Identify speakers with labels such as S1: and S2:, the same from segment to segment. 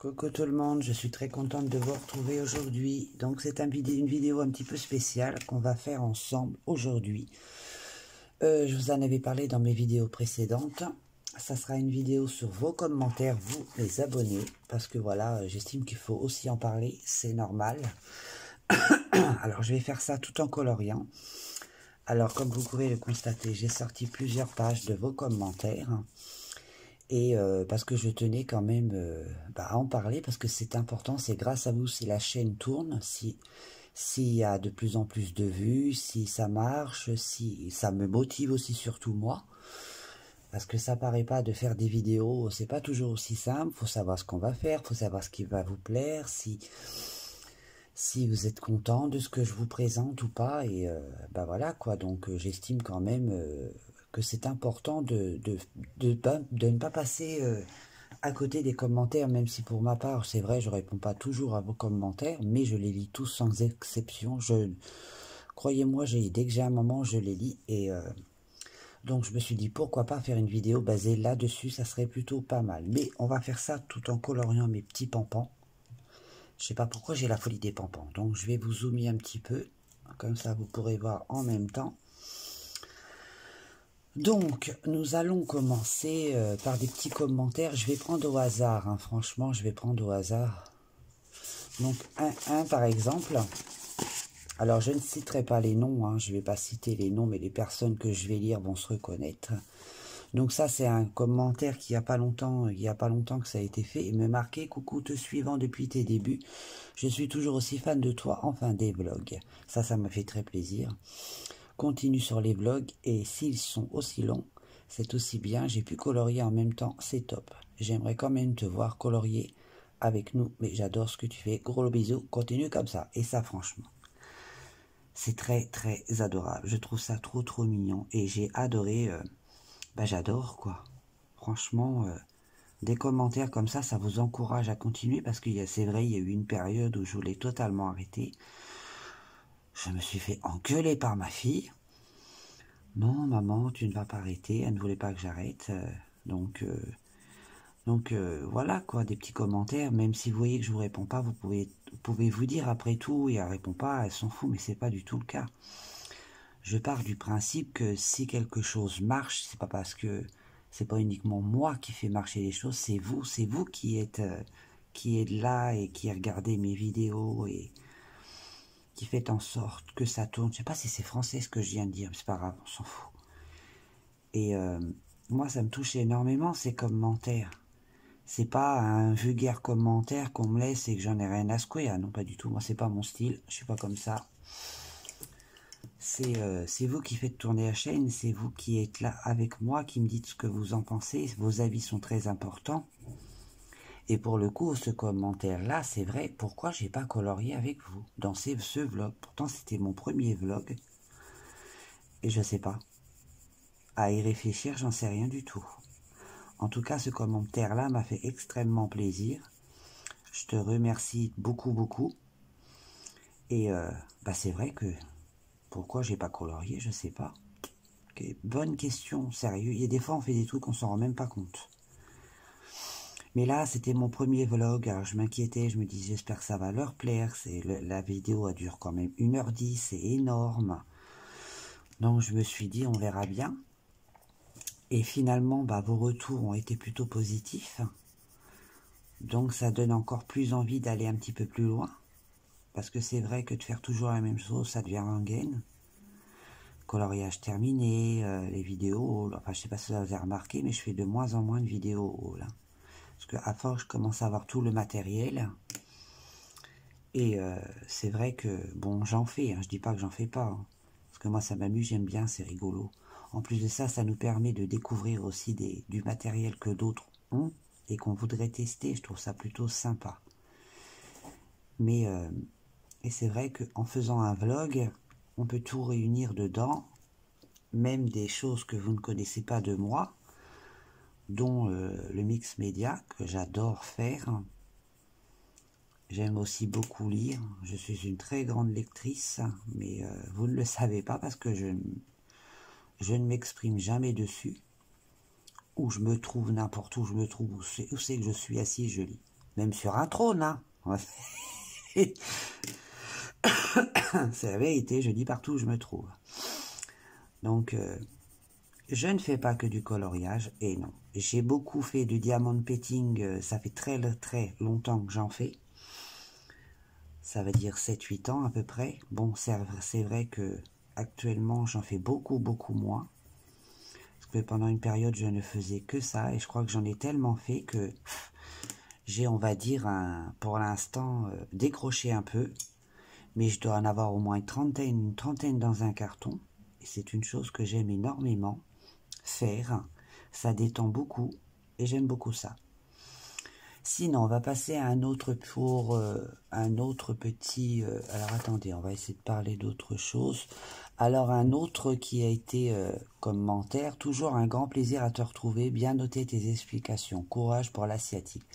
S1: Coucou tout le monde, je suis très contente de vous retrouver aujourd'hui. Donc c'est une vidéo un petit peu spéciale qu'on va faire ensemble aujourd'hui. Je vous en avais parlé dans mes vidéos précédentes. Ça sera une vidéo sur vos commentaires, vous les abonnés, parce que voilà, j'estime qu'il faut aussi en parler, c'est normal. Alors je vais faire ça tout en coloriant. Alors comme vous pouvez le constater, j'ai sorti plusieurs pages de vos commentaires. Et parce que je tenais quand même à en parler, parce que c'est important, c'est grâce à vous si la chaîne tourne, s'il y a de plus en plus de vues, si ça marche, si ça me motive aussi, surtout moi, parce que ça paraît pas de faire des vidéos, c'est pas toujours aussi simple, faut savoir ce qu'on va faire, faut savoir ce qui va vous plaire, si vous êtes content de ce que je vous présente ou pas, et voilà quoi, donc j'estime quand même que c'est important de ne pas passer à côté des commentaires, même si pour ma part, c'est vrai, je réponds pas toujours à vos commentaires, mais je les lis tous sans exception. Croyez-moi, dès que j'ai un moment, je les lis, et donc je me suis dit, pourquoi pas faire une vidéo basée là-dessus, ça serait plutôt pas mal. Mais on va faire ça tout en coloriant mes petits pampans. Je sais pas pourquoi j'ai la folie des pampans, donc je vais vous zoomer un petit peu, comme ça vous pourrez voir en même temps. Donc, nous allons commencer par des petits commentaires. Je vais prendre au hasard, hein. Franchement, je vais prendre au hasard. Donc, un par exemple. Alors, je ne citerai pas les noms, hein. Je ne vais pas citer les noms, mais les personnes que je vais lire vont se reconnaître. Donc ça, c'est un commentaire qui il y a pas longtemps que ça a été fait. Il me marquait: coucou, te suivant depuis tes débuts. Je suis toujours aussi fan de toi, enfin des vlogs. Ça m'a fait très plaisir. Continue sur les vlogs, et s'ils sont aussi longs, c'est aussi bien. J'ai pu colorier en même temps, c'est top. J'aimerais quand même te voir colorier avec nous, mais j'adore ce que tu fais. Gros bisous, continue comme ça. Et ça, franchement, c'est très très adorable. Je trouve ça trop mignon, et j'ai adoré. J'adore quoi. Franchement, des commentaires comme ça vous encourage à continuer, parce que c'est vrai, il y a eu une période où je voulais totalement arrêter. Je me suis fait engueuler par ma fille. Non, maman, tu ne vas pas arrêter. Elle ne voulait pas que j'arrête. Donc voilà quoi, des petits commentaires. Même si vous voyez que je vous réponds pas, vous pouvez vous dire après tout, et elle répond pas, elle s'en fout, mais c'est pas du tout le cas. Je pars du principe que si quelque chose marche, c'est pas parce que c'est pas uniquement moi qui fais marcher les choses, c'est vous qui êtes là et qui regardez mes vidéos et qui fait en sorte que ça tourne. Je sais pas si c'est français ce que je viens de dire, mais c'est pas grave, on s'en fout. Et moi, ça me touche énormément, ces commentaires. C'est pas un vulgaire commentaire qu'on me laisse et que j'en ai rien à secouer. Ah non, pas du tout. Moi, c'est pas mon style. Je suis pas comme ça. C'est vous qui faites tourner la chaîne. C'est vous qui êtes là avec moi, qui me dites ce que vous en pensez. Vos avis sont très importants. Et pour le coup, ce commentaire-là, c'est vrai, pourquoi j'ai pas colorié avec vous dans ce vlog? Pourtant, c'était mon premier vlog. Et je sais pas. À y réfléchir, j'en sais rien du tout. En tout cas, ce commentaire-là m'a fait extrêmement plaisir. Je te remercie beaucoup. Et c'est vrai que pourquoi j'ai pas colorié, je sais pas. Okay, bonne question, sérieux. Il y a des fois, on fait des trucs, on s'en rend même pas compte. Mais là, c'était mon premier vlog, alors je m'inquiétais, je me disais, j'espère que ça va leur plaire. La vidéo, elle dure quand même 1h10, c'est énorme. Donc je me suis dit, on verra bien. Et finalement, vos retours ont été plutôt positifs. Donc ça donne encore plus envie d'aller un petit peu plus loin. Parce que c'est vrai que de faire toujours la même chose, ça devient rengaine. Coloriage terminé, les vidéos, enfin je sais pas si vous avez remarqué, mais je fais de moins en moins de vidéos là. Parce qu'à force, je commence à avoir tout le matériel. Et c'est vrai que, bon, j'en fais, hein, je dis pas que j'en fais pas. Hein, parce que moi ça m'amuse, j'aime bien, c'est rigolo. En plus de ça, ça nous permet de découvrir aussi du matériel que d'autres ont et qu'on voudrait tester. Je trouve ça plutôt sympa. Mais, et c'est vrai qu'en faisant un vlog, on peut tout réunir dedans, même des choses que vous ne connaissez pas de moi, dont le mix média, que j'adore faire. J'aime aussi beaucoup lire, je suis une très grande lectrice, mais vous ne le savez pas parce que je ne m'exprime jamais dessus. Où je me trouve, n'importe où je me trouve, où c'est que je suis assis, je lis. même sur un trône, hein. C'est la vérité, je dis partout où je me trouve. Donc, je ne fais pas que du coloriage, et non. J'ai beaucoup fait du diamond painting, ça fait très longtemps que j'en fais. Ça veut dire 7-8 ans à peu près. Bon, c'est vrai que actuellement j'en fais beaucoup moins. Parce que pendant une période je ne faisais que ça, et je crois que j'en ai tellement fait que j'ai, on va dire, pour l'instant, décroché un peu. Mais je dois en avoir au moins une trentaine dans un carton. Et c'est une chose que j'aime énormément faire. Ça détend beaucoup et j'aime beaucoup ça. Sinon, on va passer à un autre pour un autre petit... alors attendez, on va essayer de parler d'autre chose. Alors un autre qui a été commentaire. Toujours un grand plaisir à te retrouver. Bien noter tes explications. Courage pour l'asiatique.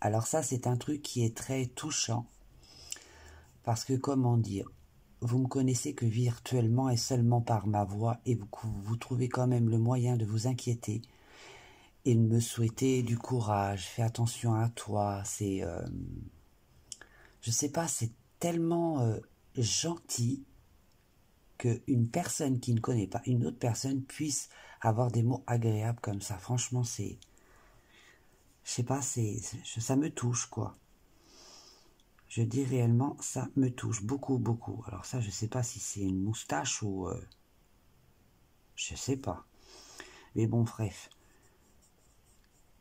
S1: Alors ça, c'est un truc qui est très touchant. Parce que, comment dire, vous me connaissez que virtuellement et seulement par ma voix, et vous trouvez quand même le moyen de vous inquiéter et de me souhaiter du courage, fais attention à toi, c'est, je sais pas, c'est tellement gentil qu'une personne qui ne connaît pas une autre personne puisse avoir des mots agréables comme ça. Franchement, c'est, je sais pas, ça me touche, quoi. Je dis réellement, ça me touche beaucoup. Alors ça, je sais pas si c'est une moustache ou... je sais pas. Mais bon, bref.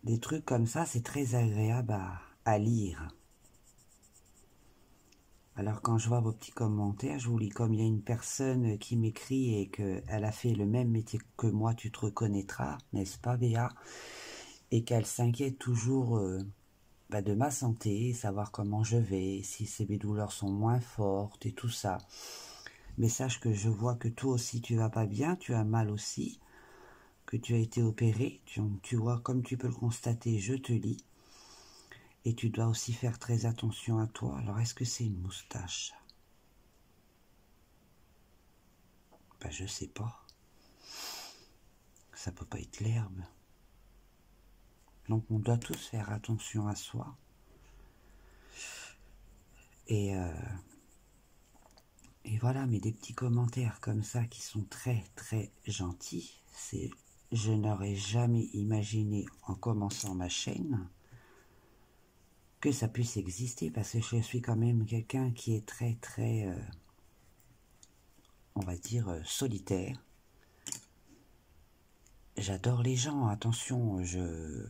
S1: Des trucs comme ça, c'est très agréable à lire. Alors quand je vois vos petits commentaires, je vous lis comme il y a une personne qui m'écrit et qu'elle a fait le même métier que moi, tu te reconnaîtras, n'est-ce pas Béa? Et qu'elle s'inquiète toujours de ma santé, savoir comment je vais, si mes douleurs sont moins fortes et tout ça. Mais sache que je vois que toi aussi tu vas pas bien, tu as mal aussi, que tu as été opéré, tu vois, comme tu peux le constater, je te lis. Et tu dois aussi faire très attention à toi. Alors, est-ce que c'est une moustache? Ben, je sais pas. Ça peut pas être l'herbe. Donc, on doit tous faire attention à soi. Et voilà, mais des petits commentaires comme ça qui sont très gentils. Je n'aurais jamais imaginé en commençant ma chaîne que ça puisse exister, parce que je suis quand même quelqu'un qui est très on va dire solitaire. J'adore les gens, attention, je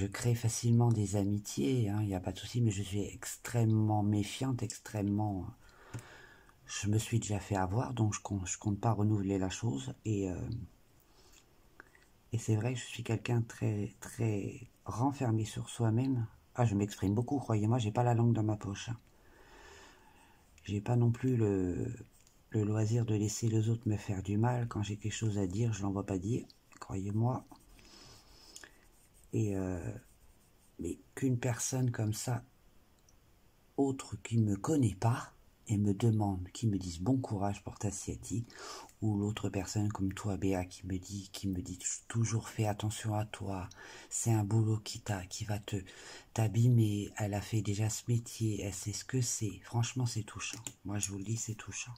S1: crée facilement des amitiés, il n'y a pas de souci, mais je suis extrêmement méfiante, je me suis déjà fait avoir, donc je compte pas renouveler la chose, et c'est vrai que je suis quelqu'un très renfermé sur soi-même. Ah, je m'exprime beaucoup, croyez-moi, j'ai pas la langue dans ma poche. J'ai pas non plus le loisir de laisser les autres me faire du mal. Quand j'ai quelque chose à dire, je l'envoie pas dire, croyez-moi. Et mais qu'une personne comme ça, autre qui me connaît pas, et me demande, qui me dise bon courage pour ta sciatique, ou l'autre personne comme toi, Béa, qui me dit toujours fais attention à toi, c'est un boulot qui va t'abîmer, elle a fait déjà ce métier, elle sait ce que c'est. Franchement, c'est touchant. Moi, je vous le dis, c'est touchant.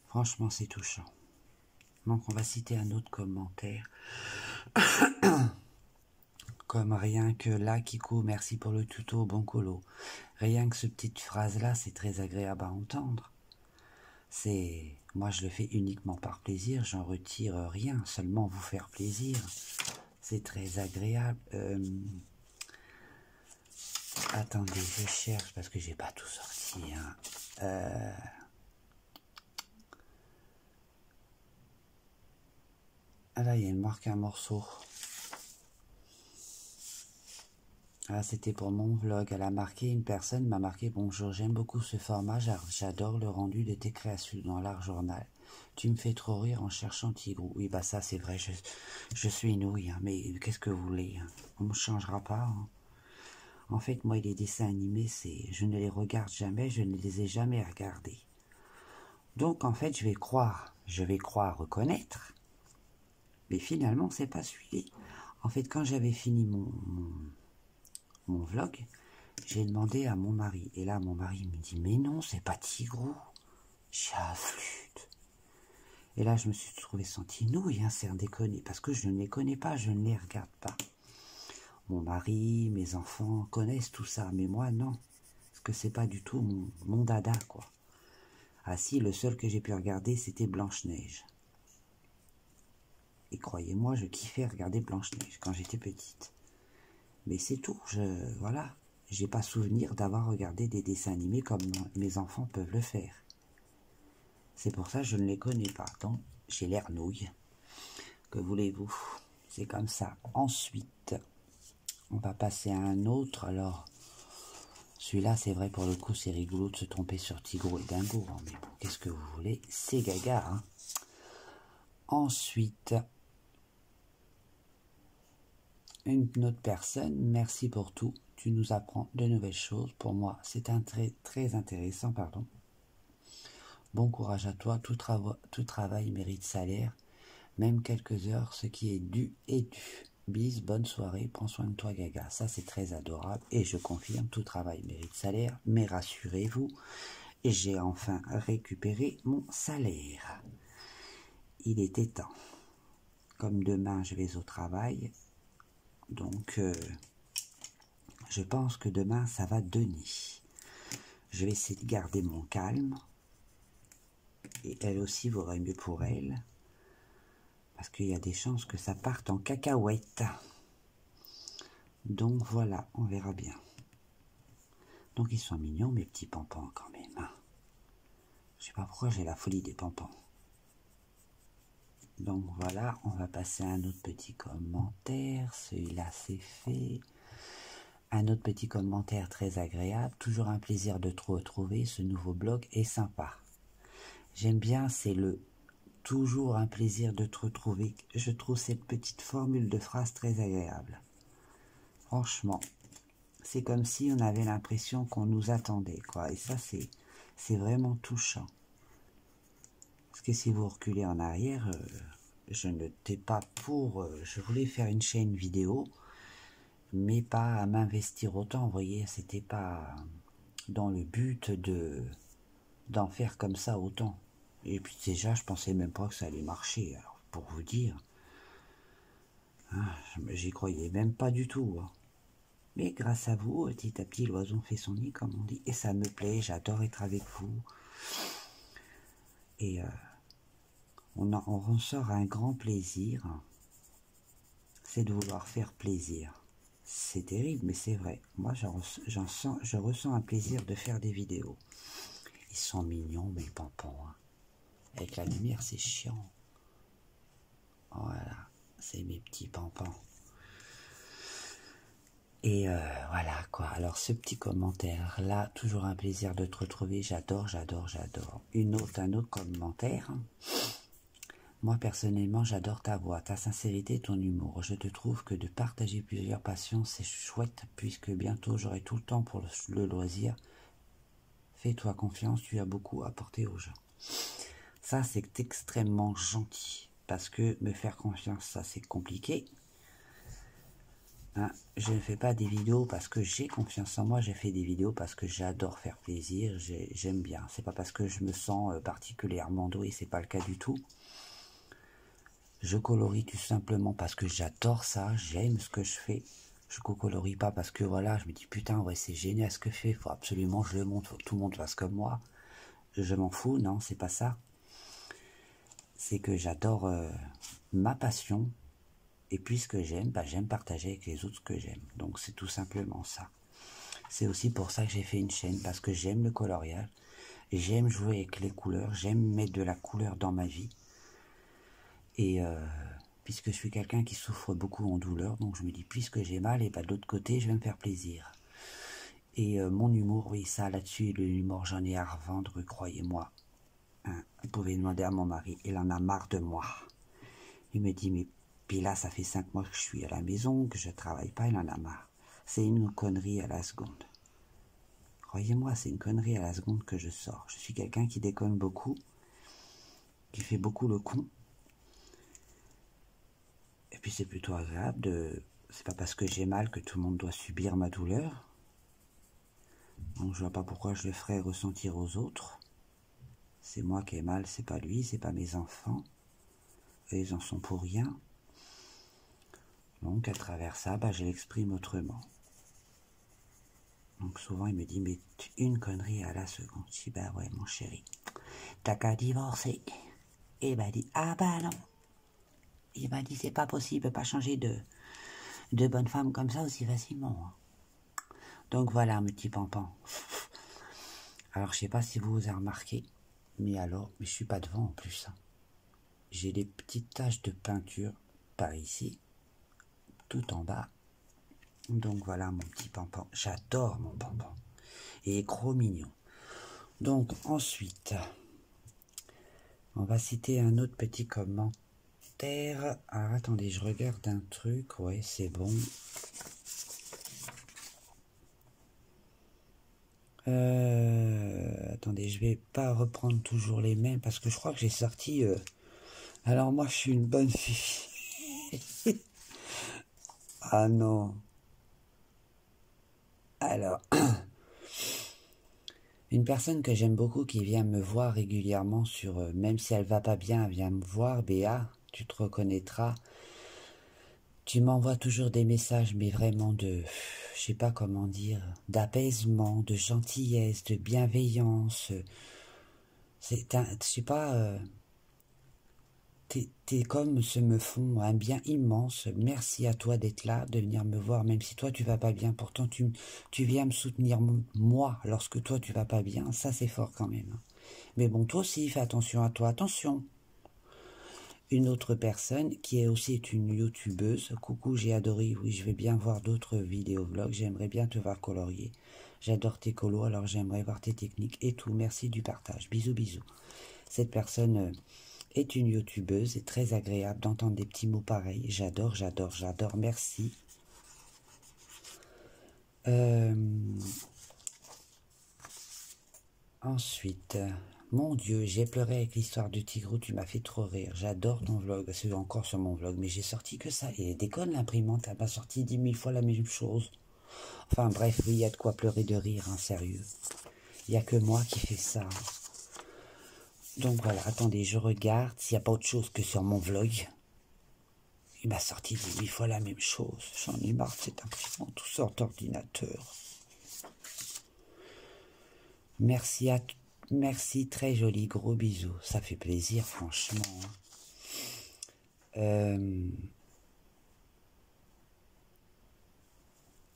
S1: Franchement, c'est touchant. Donc, on va citer un autre commentaire. Comme rien que là, Kiko, merci pour le tuto, bon colo. Rien que cette petite phrase-là, c'est très agréable à entendre. Moi, je le fais uniquement par plaisir, j'en retire rien, seulement vous faire plaisir. C'est très agréable. Attendez, je cherche parce que j'ai pas tout sorti. Ah là, il marque un morceau. Ah, c'était pour mon vlog. Elle a marqué, une personne m'a marqué: bonjour, j'aime beaucoup ce format, j'adore le rendu de tes créations dans l'art journal. Tu me fais trop rire en cherchant Tigrou. Oui, bah ça c'est vrai, je suis une ouïe, mais qu'est-ce que vous voulez, on ne changera pas. En fait, moi, les dessins animés, je ne les regarde jamais, je ne les ai jamais regardés. Donc, en fait, je vais croire reconnaître, mais finalement, c'est pas celui-là. En fait, quand j'avais fini mon vlog, j'ai demandé à mon mari. Et là, mon mari me dit, mais non, c'est pas Tigrou. J'ai un flûte. Et là, je me suis trouvé senti nouille, hein, c'est un déconné. Parce que je ne les connais pas, je ne les regarde pas. Mon mari, mes enfants connaissent tout ça, mais moi, non. Parce que c'est pas du tout mon dada, quoi. Ah si, le seul que j'ai pu regarder, c'était Blanche-Neige. Et croyez-moi, je kiffais regarder Blanche-Neige quand j'étais petite. Mais c'est tout, voilà. J'ai pas souvenir d'avoir regardé des dessins animés comme mes enfants peuvent le faire. C'est pour ça que je ne les connais pas. Donc, j'ai l'air nouille. Que voulez-vous? C'est comme ça. Ensuite, on va passer à un autre. Alors, celui-là, c'est vrai, pour le coup, c'est rigolo de se tromper sur Tigrou et Dingo. Mais bon, qu'est-ce que vous voulez? C'est gaga, hein. Ensuite, une autre personne, merci pour tout. Tu nous apprends de nouvelles choses. Pour moi, c'est un très intéressant, pardon. Bon courage à toi, tout travail mérite salaire, même quelques heures, ce qui est dû est dû. Bis, bonne soirée, prends soin de toi Gaga. Ça c'est très adorable et je confirme, tout travail mérite salaire, mais rassurez-vous, j'ai enfin récupéré mon salaire. Il était temps. Comme demain je vais au travail, donc je pense que demain ça va donner. Je vais essayer de garder mon calme. Et elle aussi vaudrait mieux pour elle. Parce qu'il y a des chances que ça parte en cacahuète. Donc voilà, on verra bien. Donc ils sont mignons mes petits pampans quand même. Hein. Je sais pas pourquoi j'ai la folie des pampans. Donc voilà, on va passer à un autre petit commentaire. Celui-là c'est fait. Un autre petit commentaire très agréable. Toujours un plaisir de te retrouver. Ce nouveau blog est sympa. J'aime bien, c'est le toujours un plaisir de te retrouver. Je trouve cette petite formule de phrase très agréable. Franchement, c'est comme si on avait l'impression qu'on nous attendait, quoi. Et ça, c'est vraiment touchant. Parce que si vous reculez en arrière, je ne t'ai pas pour... je voulais faire une chaîne vidéo, mais pas à m'investir autant, vous voyez. C'était pas dans le but d'en faire comme ça autant. Et puis déjà, je pensais même pas que ça allait marcher, alors, pour vous dire. Hein, j'y croyais même pas du tout. Hein. Mais grâce à vous, petit à petit, l'oiseau fait son nid, comme on dit. Et ça me plaît, j'adore être avec vous. Et on ressort un grand plaisir. C'est de vouloir faire plaisir. C'est terrible, mais c'est vrai. Moi, je ressens un plaisir de faire des vidéos. Ils sont mignons, mes pampons. Hein. Avec la lumière, c'est chiant. Voilà, c'est mes petits pampons. Et voilà quoi, alors ce petit commentaire là, toujours un plaisir de te retrouver, j'adore. Un autre commentaire, moi personnellement j'adore ta voix, ta sincérité, ton humour, je te trouve que de partager plusieurs passions c'est chouette, puisque bientôt j'aurai tout le temps pour le loisir, fais-toi confiance, tu as beaucoup apporté aux gens. Ça c'est extrêmement gentil, parce que me faire confiance ça c'est compliqué. Hein, je ne fais pas des vidéos parce que j'ai confiance en moi, j'ai fait des vidéos parce que j'adore faire plaisir, j'aime bien. C'est pas parce que je me sens particulièrement doué, c'est pas le cas du tout. Je colorie tout simplement parce que j'adore ça, j'aime ce que je fais. Je colorie pas parce que voilà, je me dis putain ouais c'est génial ce que je fais, faut absolument que je le montre, faut que tout le monde fasse comme moi. Je m'en fous, non, c'est pas ça. C'est que j'adore ma passion. Et puis ce que j'aime, j'aime partager avec les autres ce que j'aime. Donc c'est tout simplement ça. C'est aussi pour ça que j'ai fait une chaîne, parce que j'aime le coloriage, j'aime jouer avec les couleurs, j'aime mettre de la couleur dans ma vie. Et puisque je suis quelqu'un qui souffre beaucoup en douleur, donc je me dis, puisque j'ai mal, et de l'autre côté, je vais me faire plaisir. Et mon humour, oui, ça là-dessus, l'humour, j'en ai à revendre, croyez-moi. Hein, vous pouvez demander à mon mari, il en a marre de moi. Il me dit, mais... Puis là, ça fait 5 mois que je suis à la maison, que je travaille pas, il en a marre. C'est une connerie à la seconde. Croyez-moi, c'est une connerie à la seconde que je sors. Je suis quelqu'un qui déconne beaucoup, qui fait beaucoup le con. puis c'est plutôt agréable de... C'est pas parce que j'ai mal que tout le monde doit subir ma douleur. Donc je vois pas pourquoi je le ferais ressentir aux autres. C'est moi qui ai mal, c'est pas lui, c'est pas mes enfants. Eux, ils en sont pour rien. Donc à travers ça, je l'exprime autrement. Donc souvent il me dit, mais une connerie à la seconde. Je dis, ouais mon chéri, t'as qu'à divorcer. Et il m'a dit, ah non. Il m'a dit, c'est pas possible, pas changer de bonne femme comme ça aussi facilement. Donc voilà, mes petits pampans. Alors je sais pas si vous avez remarqué, mais je suis pas devant en plus. J'ai des petites taches de peinture par ici, tout en bas. Donc voilà mon petit pampan. J'adore mon pampan. Et gros mignon. Donc ensuite, on va citer un autre petit commentaire. Alors attendez, je regarde un truc. Ouais, c'est bon. Attendez, je vais pas reprendre toujours les mêmes parce que je crois que j'ai sorti... Alors moi, je suis une bonne fille. Ah non. Alors, une personne que j'aime beaucoup qui vient me voir régulièrement sur... même si elle va pas bien, elle vient me voir. Béa, tu te reconnaîtras. Tu m'envoies toujours des messages, mais vraiment de... je sais pas comment dire, d'apaisement, de gentillesse, de bienveillance. C'est un... je sais pas... T'es comme se me font un bien immense. Merci à toi d'être là, de venir me voir, même si toi tu vas pas bien. Pourtant tu viens me soutenir moi lorsque toi tu vas pas bien. Ça c'est fort quand même. Mais bon, toi aussi fais attention à toi. Attention. Une autre personne qui est aussi une youtubeuse. Coucou, j'ai adoré. Oui, je vais bien voir d'autres vidéos vlogs. J'aimerais bien te voir colorier. J'adore tes colos, alors j'aimerais voir tes techniques et tout. Merci du partage. Bisous, bisous. Cette personne... est une youtubeuse, et très agréable d'entendre des petits mots pareils. J'adore, j'adore, j'adore, merci. Ensuite, mon Dieu, j'ai pleuré avec l'histoire du Tigrou, tu m'as fait trop rire. J'adore ton vlog, c'est encore sur mon vlog, mais j'ai sorti que ça. Et déconne l'imprimante, elle m'a sorti 10 000 fois la même chose. Enfin bref, oui, il y a de quoi pleurer de rire, hein, sérieux. Il n'y a que moi qui fais ça. Donc voilà, attendez, je regarde s'il n'y a pas autre chose que sur mon vlog. Il m'a sorti 10 000 fois la même chose. J'en ai marre de cette imprimante, tout sort d'ordinateur. Merci, très joli, gros bisous. Ça fait plaisir, franchement.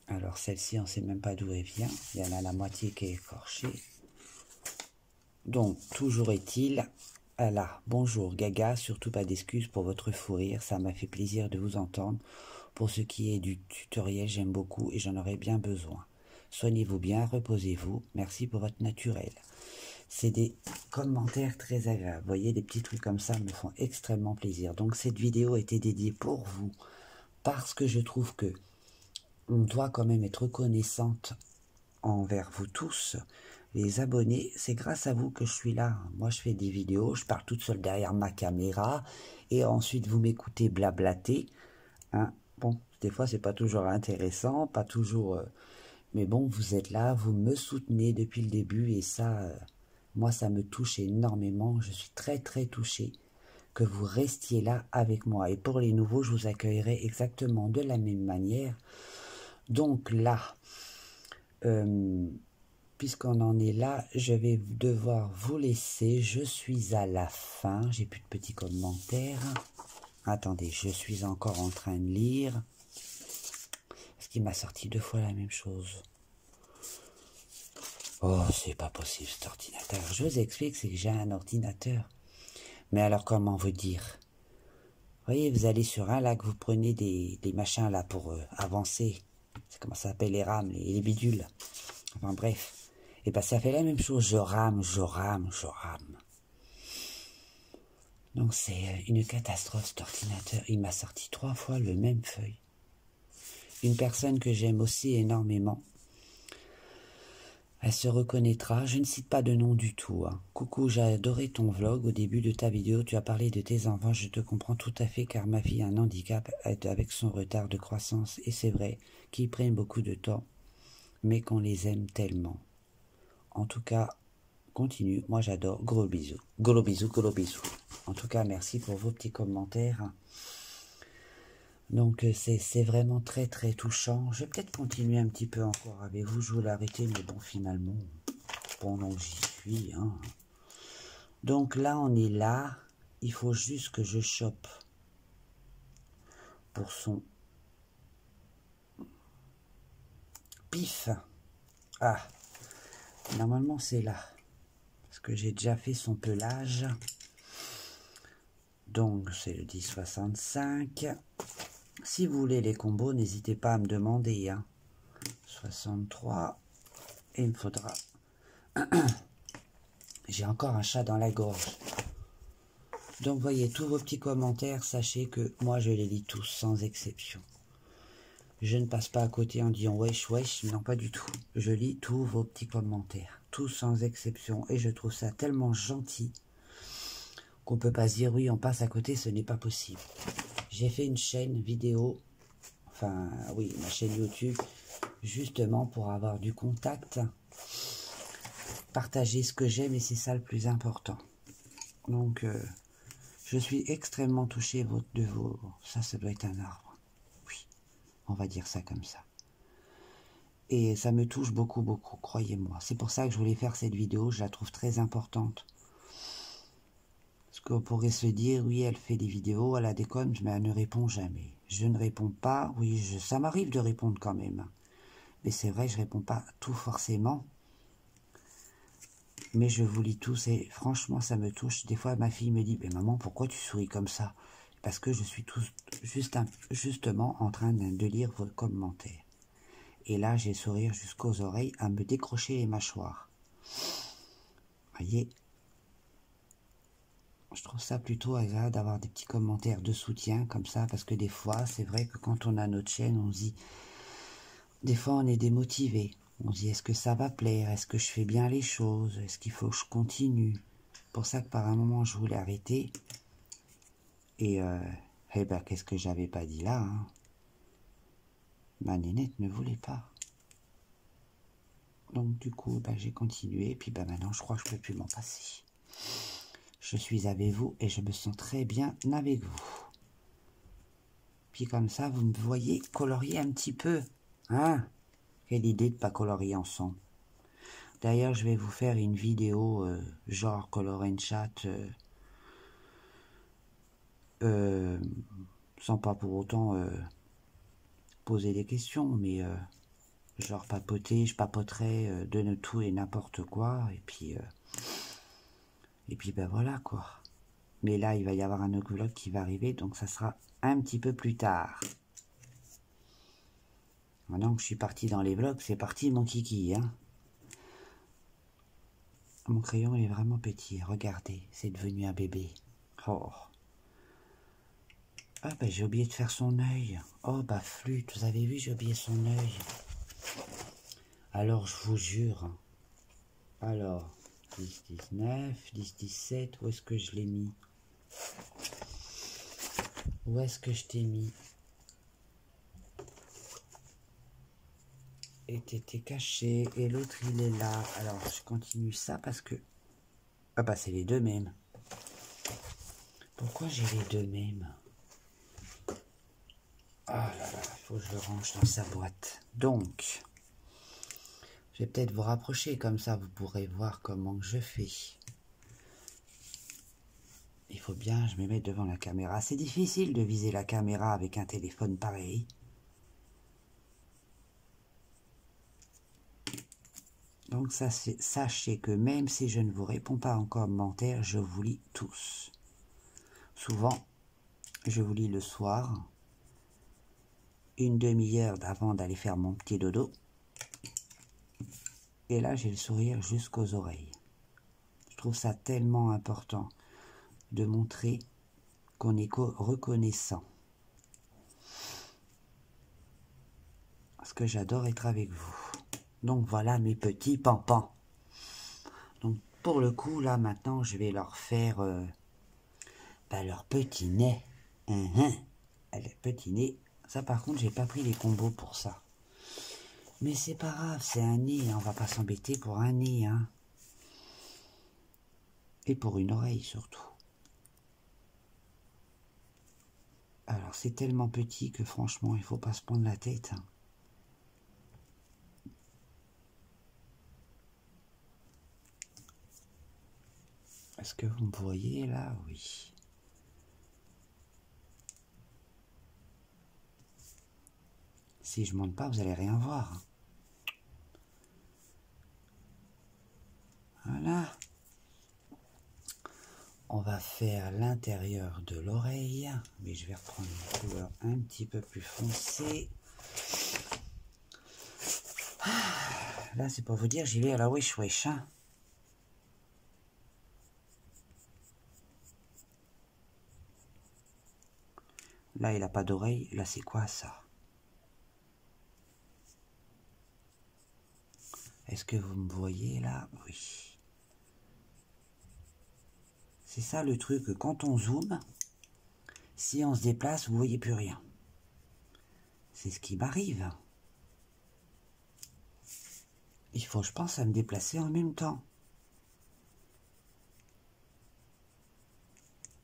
S1: Alors celle-ci, on ne sait même pas d'où elle vient. Il y en a la moitié qui est écorchée. Donc, toujours est-il, là, bonjour Gaga, surtout pas d'excuses pour votre fou rire, ça m'a fait plaisir de vous entendre. Pour ce qui est du tutoriel, j'aime beaucoup et j'en aurais bien besoin. Soignez-vous bien, reposez-vous, merci pour votre naturel. C'est des commentaires très agréables, vous voyez, des petits trucs comme ça me font extrêmement plaisir. Donc cette vidéo a été dédiée pour vous, parce que je trouve que on doit quand même être reconnaissante envers vous tous. Les abonnés, c'est grâce à vous que je suis là. Moi, je fais des vidéos, je parle toute seule derrière ma caméra, et ensuite vous m'écoutez blablater. Hein. Bon, des fois, c'est pas toujours intéressant, pas toujours... mais bon, vous êtes là, vous me soutenez depuis le début, et ça, moi, ça me touche énormément. Je suis très, très touché que vous restiez là avec moi. Et pour les nouveaux, je vous accueillerai exactement de la même manière. Donc là... puisqu'on en est là, je vais devoir vous laisser. Je suis à la fin. J'ai plus de petits commentaires. Attendez, je suis encore en train de lire. Parce qu'il m'a sorti 2 fois la même chose. Oh, c'est pas possible cet ordinateur. Je vous explique, c'est que j'ai un ordinateur. Mais alors, comment vous dire? Vous voyez, vous allez sur un lac, vous prenez des machins là pour avancer. C'est comment ça s'appelle, les rames, les bidules. Enfin bref. Et bien ça fait la même chose, je rame. Donc c'est une catastrophe cet ordinateur. Il m'a sorti 3 fois le même feuille. Une personne que j'aime aussi énormément. Elle se reconnaîtra, je ne cite pas de nom du tout. Hein. Coucou, j'ai adoré ton vlog. Au début de ta vidéo, tu as parlé de tes enfants. Je te comprends tout à fait car ma fille a un handicap avec son retard de croissance. Et c'est vrai qu'ils prennent beaucoup de temps, mais qu'on les aime tellement. En tout cas, continue. Moi, j'adore. Gros bisous. Gros bisous, gros bisous. En tout cas, merci pour vos petits commentaires. Donc, c'est vraiment très, très touchant. Je vais peut-être continuer un petit peu encore avec vous. Je voulais arrêter, mais bon, finalement... Pendant que j'y suis, hein. Donc là, on est là. Il faut juste que je chope pour son pif. Ah, normalement c'est là. Parce que j'ai déjà fait son pelage. Donc c'est le 10,65. Si vous voulez les combos, n'hésitez pas à me demander. Hein. 63. Et il me faudra... J'ai encore un chat dans la gorge. Donc voyez, tous vos petits commentaires, sachez que moi je les lis tous sans exception. Je ne passe pas à côté en disant wesh wesh, non pas du tout. Je lis tous vos petits commentaires, tous sans exception. Et je trouve ça tellement gentil qu'on peut pas se dire oui on passe à côté, ce n'est pas possible. J'ai fait une chaîne vidéo, enfin oui ma chaîne YouTube, justement pour avoir du contact. Partager ce que j'aime et c'est ça le plus important. Donc je suis extrêmement touché de vos... Ça doit être un arbre. Oui, on va dire ça comme ça. Et ça me touche beaucoup, beaucoup, croyez-moi. C'est pour ça que je voulais faire cette vidéo, je la trouve très importante. Parce qu'on pourrait se dire, oui, elle fait des vidéos, elle a des coms, mais elle ne répond jamais. Je ne réponds pas, oui, ça m'arrive de répondre quand même. Mais c'est vrai, je ne réponds pas tout forcément. Mais je vous lis tous et franchement, ça me touche. Des fois, ma fille me dit, mais maman, pourquoi tu souris comme ça? Parce que je suis justement en train de lire vos commentaires. Et là, j'ai le sourire jusqu'aux oreilles à me décrocher les mâchoires. Voyez, je trouve ça plutôt agréable d'avoir des petits commentaires de soutien comme ça, parce que des fois, c'est vrai que quand on a notre chaîne, on se dit, des fois, on est démotivé. On se dit, est-ce que ça va plaire? Est-ce que je fais bien les choses? Est-ce qu'il faut que je continue? C'est pour ça que par un moment, je voulais arrêter. Et, eh ben, qu'est-ce que j'avais pas dit là, hein? Ma nénette ne voulait pas. Donc du coup, ben, j'ai continué. Et puis ben, maintenant, je crois que je ne peux plus m'en passer. Je suis avec vous et je me sens très bien avec vous. Puis comme ça, vous me voyez colorier un petit peu. Hein? Quelle idée de ne pas colorier ensemble. D'ailleurs, je vais vous faire une vidéo genre Color and Chat. Sans pas pour autant poser des questions, mais genre papoter, je papoterai de tout et n'importe quoi, et puis ben voilà quoi. Mais là, il va y avoir un autre vlog qui va arriver, donc ça sera un petit peu plus tard. Maintenant que je suis parti dans les vlogs, c'est parti mon kiki, hein. Mon crayon, il est vraiment petit, regardez, c'est devenu un bébé. Oh. Ah ben j'ai oublié de faire son œil. Oh bah flûte, vous avez vu, j'ai oublié son œil. Alors je vous jure. Alors, 10, 19, 10, 17, où est-ce que je l'ai mis? Où est-ce que je t'ai mis? Et t'étais caché, et l'autre il est là. Alors je continue ça parce que... Ah bah c'est les deux mêmes. Pourquoi j'ai les deux mêmes? Ah là là, il faut que je le range dans sa boîte. Donc, je vais peut-être vous rapprocher, comme ça vous pourrez voir comment je fais. Il faut bien, je me mets devant la caméra. C'est difficile de viser la caméra avec un téléphone pareil. Donc ça, sachez que même si je ne vous réponds pas en commentaire, je vous lis tous. Souvent, je vous lis le soir, une demi-heure avant d'aller faire mon petit dodo. Et là, j'ai le sourire jusqu'aux oreilles. Je trouve ça tellement important de montrer qu'on est reconnaissant. Parce que j'adore être avec vous. Donc voilà mes petits pampans. Donc pour le coup, là maintenant, je vais leur faire leur petit nez. Le petit nez. Ça par contre, j'ai pas pris les combos pour ça. Mais c'est pas grave, c'est un nez, hein, on va pas s'embêter pour un nez. Hein. Et pour une oreille surtout. Alors c'est tellement petit que franchement, il faut pas se prendre la tête. Hein. Est-ce que vous me voyez là? Oui. Si je monte pas, vous allez rien voir. Hein. Voilà. On va faire l'intérieur de l'oreille, mais je vais reprendre une couleur un petit peu plus foncée. Là, c'est pour vous dire, j'y vais à la wesh wesh. Hein. Là, il n'a pas d'oreille. Là, c'est quoi ça? Est-ce que vous me voyez là? Oui. C'est ça le truc, quand on zoome, si on se déplace, vous voyez plus rien. C'est ce qui m'arrive. Il faut, je pense, à me déplacer en même temps.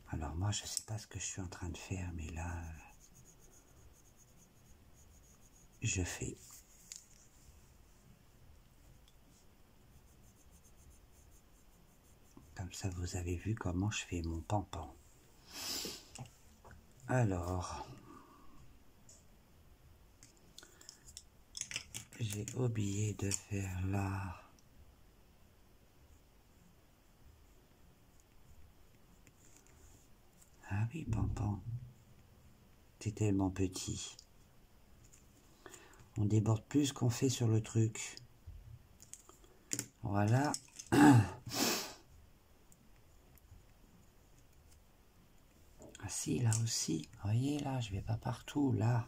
S1: Alors moi, je sais pas ce que je suis en train de faire, mais là, je fais. Comme ça, vous avez vu comment je fais mon pampan. Alors, j'ai oublié de faire là. Ah oui, pampan. C'est tellement petit. On déborde plus qu'on fait sur le truc. Voilà. Ah si, là aussi. Vous voyez, là, je vais pas partout, là.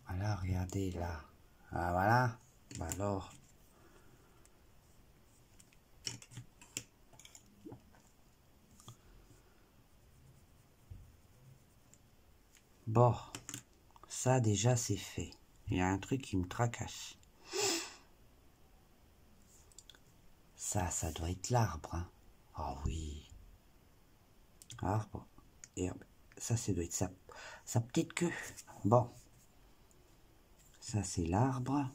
S1: Voilà, regardez, là. Ah, voilà. Bah alors. Bon. Ça, déjà, c'est fait. Il y a un truc qui me tracasse. Ça doit être l'arbre. Hein. Oh oui. Arbre. Herbe. Ça doit être sa petite queue. Bon. Ça, c'est l'arbre.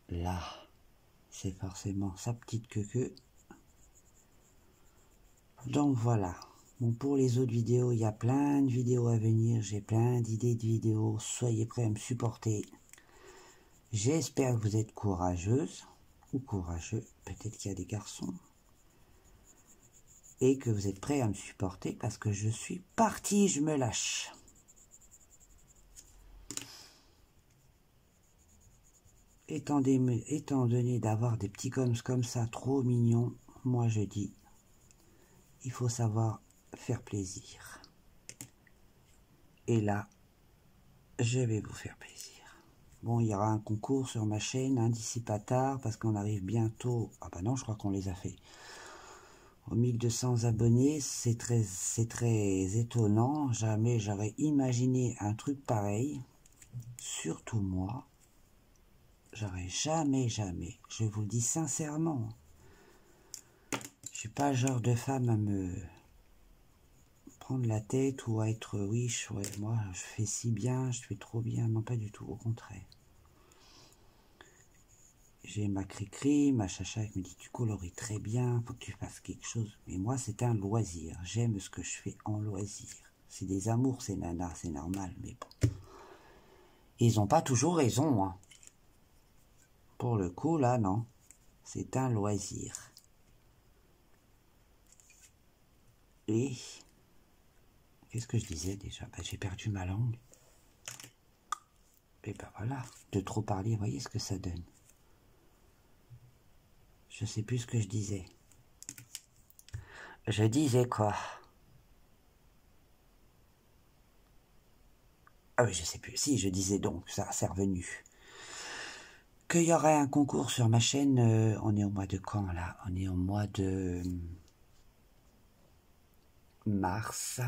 S1: Là, c'est forcément sa petite queue. Donc voilà. Bon, pour les autres vidéos, il y a plein de vidéos à venir. J'ai plein d'idées de vidéos. Soyez prêts à me supporter. J'espère que vous êtes courageuse ou courageux. Peut-être qu'il y a des garçons. Et que vous êtes prêts à me supporter parce que je suis parti, je me lâche. Étant donné d'avoir des petits coms comme ça, trop mignons, moi je dis, il faut savoir faire plaisir. Et là, je vais vous faire plaisir. Bon, il y aura un concours sur ma chaîne, hein, d'ici pas tard, parce qu'on arrive bientôt... Ah bah non, je crois qu'on les a fait. Aux 1200 abonnés, c'est très étonnant. Jamais j'aurais imaginé un truc pareil. Surtout moi. J'aurais jamais, je vous le dis sincèrement. Je suis pas le genre de femme à me prendre la tête ou à être oui, moi je fais si bien, je fais trop bien. Non, pas du tout, au contraire. J'ai ma cri-cri, ma chacha qui me dit tu coloris très bien, faut que tu fasses quelque chose. Mais moi c'est un loisir, j'aime ce que je fais en loisir. C'est des amours ces nanas, c'est normal, mais bon. Ils ont pas toujours raison, hein. Pour le coup là, non. C'est un loisir. Et qu'est-ce que je disais déjà? Ben, j'ai perdu ma langue. Et ben voilà, de trop parler, voyez ce que ça donne. Je sais plus ce que je disais. Je disais quoi? Ah oui, je sais plus. Si, je disais donc, ça c'est revenu. Qu'il y aurait un concours sur ma chaîne. On est au mois de quand là? On est au mois de mars.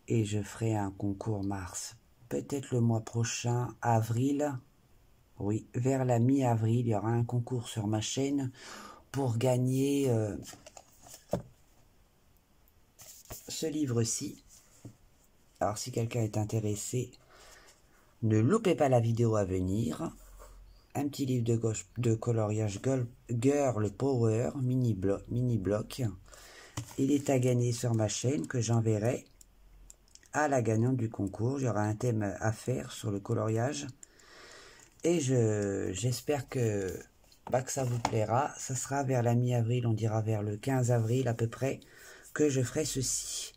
S1: Et je ferai un concours mars. Peut-être le mois prochain, avril. Oui, vers la mi-avril, il y aura un concours sur ma chaîne pour gagner ce livre-ci. Alors si quelqu'un est intéressé, ne loupez pas la vidéo à venir. Un petit livre de coloriage Girl Power, mini bloc. Il est à gagner sur ma chaîne que j'enverrai à la gagnante du concours. Il y aura un thème à faire sur le coloriage. Et j'espère que ça vous plaira. Ça sera vers la mi-avril, on dira vers le 15 avril à peu près, que je ferai ceci.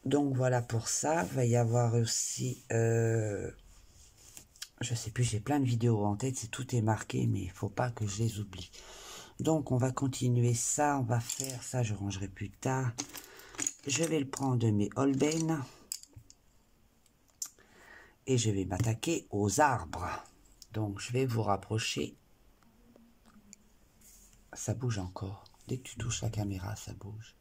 S1: Donc voilà pour ça. Il va y avoir aussi... je sais plus, j'ai plein de vidéos en tête, tout est marqué, mais il faut pas que je les oublie. Donc on va continuer ça, on va faire ça, je rangerai plus tard. Je vais le prendre de mes Holbein. Et je vais m'attaquer aux arbres. Donc je vais vous rapprocher. Ça bouge encore. Dès que tu touches la caméra, ça bouge.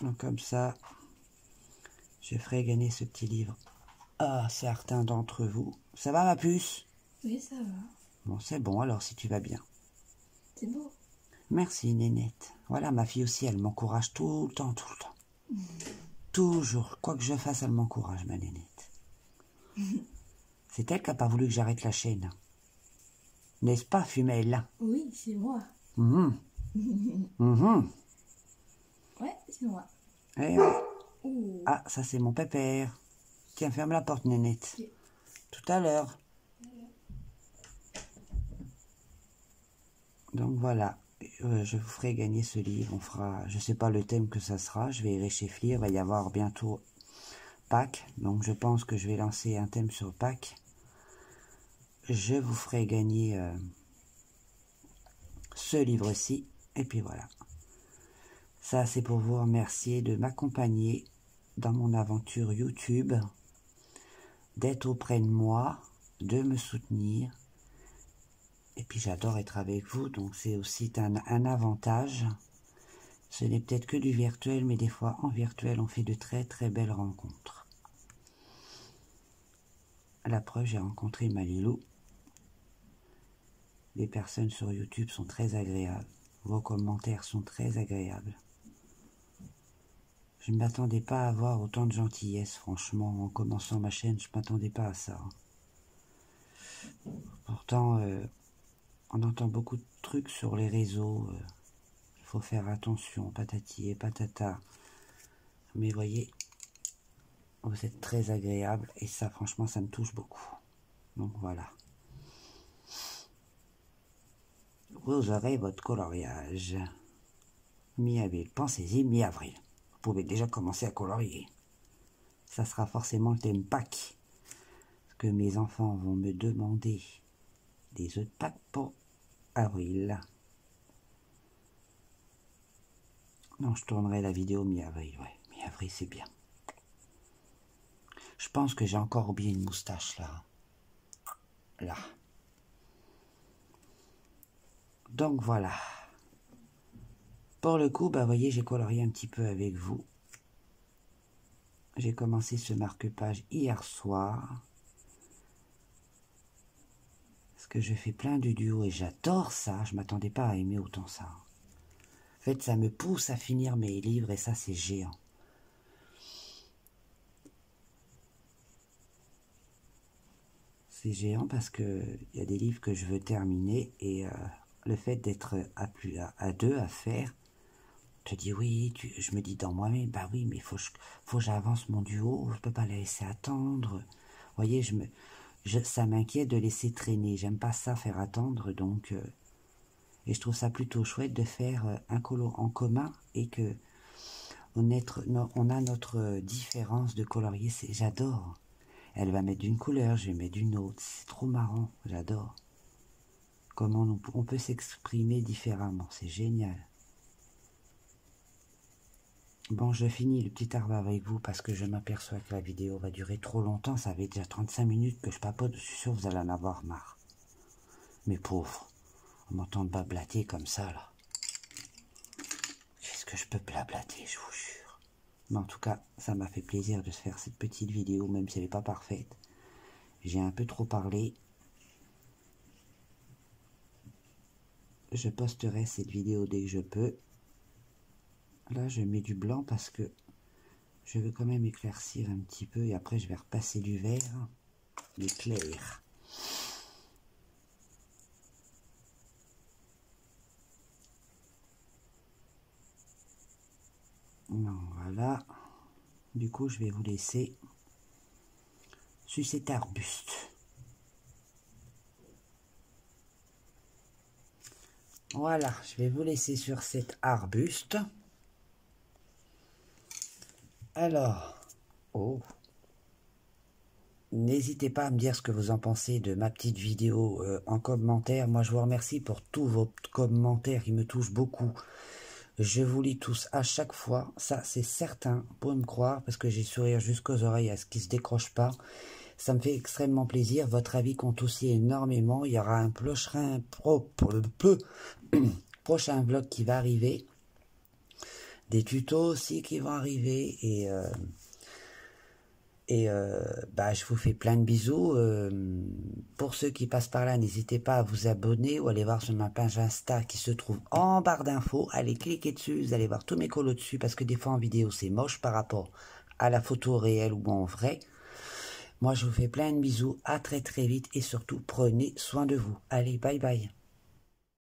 S1: Donc comme ça, je ferai gagner ce petit livre à certains d'entre vous. Ça va ma puce?
S2: Oui, ça va.
S1: Bon, c'est bon alors si tu vas bien.
S2: C'est beau.
S1: Merci Nénette. Voilà, ma fille aussi, elle m'encourage tout le temps. Toujours, quoi que je fasse, elle m'encourage, ma Nénette. C'est elle qui n'a pas voulu que j'arrête la chaîne. N'est-ce pas, Fumelle?
S2: Oui, c'est moi.
S1: Ouais,
S2: c'est moi.
S1: ouais.
S2: Ouh.
S1: Ah, ça c'est mon pépère. Tiens, ferme la porte, Nénette.
S2: Ok.
S1: Tout à l'heure. Donc voilà, je vous ferai gagner ce livre. On fera, je sais pas le thème que ça sera. Je vais y réfléchir. Il va y avoir bientôt Pâques. Donc je pense que je vais lancer un thème sur Pâques. Je vous ferai gagner ce livre-ci. Et puis voilà. Ça, c'est pour vous remercier de m'accompagner dans mon aventure YouTube, d'être auprès de moi, de me soutenir. Et puis j'adore être avec vous, donc c'est aussi un avantage. Ce n'est peut-être que du virtuel, mais des fois en virtuel, on fait de très très belles rencontres. La preuve, j'ai rencontré Malilou. Les personnes sur YouTube sont très agréables. Vos commentaires sont très agréables. Je ne m'attendais pas à avoir autant de gentillesse, franchement, en commençant ma chaîne, je ne m'attendais pas à ça. Pourtant, on entend beaucoup de trucs sur les réseaux, il faut faire attention, patati et patata. Mais voyez, vous êtes très agréable et ça, franchement, ça me touche beaucoup. Donc voilà. Vous aurez votre coloriage. Mi-avril, pensez-y, mi-avril. Vous pouvez déjà commencer à colorier. Ça sera forcément le thème Pâques. Parce que mes enfants vont me demander des œufs de Pâques pour avril. Non, je tournerai la vidéo mi-avril, ouais. Mi-avril, c'est bien. Je pense que j'ai encore oublié une moustache, là. Là. Donc, voilà. Pour le coup, bah, voyez, j'ai colorié un petit peu avec vous. J'ai commencé ce marque-page hier soir. Parce que je fais plein de duos et j'adore ça. Je m'attendais pas à aimer autant ça. En fait, ça me pousse à finir mes livres et ça, c'est géant. C'est géant parce que il y a des livres que je veux terminer et le fait d'être à deux à faire, je dis oui, je me dis dans moi-même, bah oui, mais faut que j'avance mon duo, je peux pas la laisser attendre. Vous voyez, ça m'inquiète de laisser traîner. J'aime pas ça faire attendre, donc et je trouve ça plutôt chouette de faire un colo en commun et que On a notre différence de colorier, j'adore. Elle va mettre d'une couleur, je vais mettre d'une autre. C'est trop marrant, j'adore. Comment on peut s'exprimer différemment, c'est génial. Bon, je finis le petit arbre avec vous parce que je m'aperçois que la vidéo va durer trop longtemps. Ça fait déjà 35 minutes que je papote, je suis sûr que vous allez en avoir marre. Mes pauvres, on m'entend blablater comme ça, là. Qu'est-ce que je peux blablater, je vous jure. Mais en tout cas, ça m'a fait plaisir de se faire cette petite vidéo, même si elle n'est pas parfaite. J'ai un peu trop parlé. Je posterai cette vidéo dès que je peux. Là, je mets du blanc parce que je veux quand même éclaircir un petit peu. Et après, je vais repasser du vert, du clair. Non, voilà. Du coup, je vais vous laisser sur cet arbuste. Voilà, je vais vous laisser sur cet arbuste. Alors, n'hésitez pas à me dire ce que vous en pensez de ma petite vidéo en commentaire. Moi, je vous remercie pour tous vos commentaires, ils me touchent beaucoup. Je vous lis tous à chaque fois, ça c'est certain, vous pouvez me croire, parce que j'ai sourire jusqu'aux oreilles à ce qui ne se décroche pas. Ça me fait extrêmement plaisir, votre avis compte aussi énormément. Il y aura un prochain vlog qui va arriver. Des tutos aussi qui vont arriver je vous fais plein de bisous. Pour ceux qui passent par là, n'hésitez pas à vous abonner ou aller voir sur ma page Insta qui se trouve en barre d'infos. Allez cliquer dessus, vous allez voir tous mes colos dessus parce que des fois en vidéo c'est moche par rapport à la photo réelle ou en vrai. Moi je vous fais plein de bisous, à très très vite et surtout prenez soin de vous. Allez, bye bye.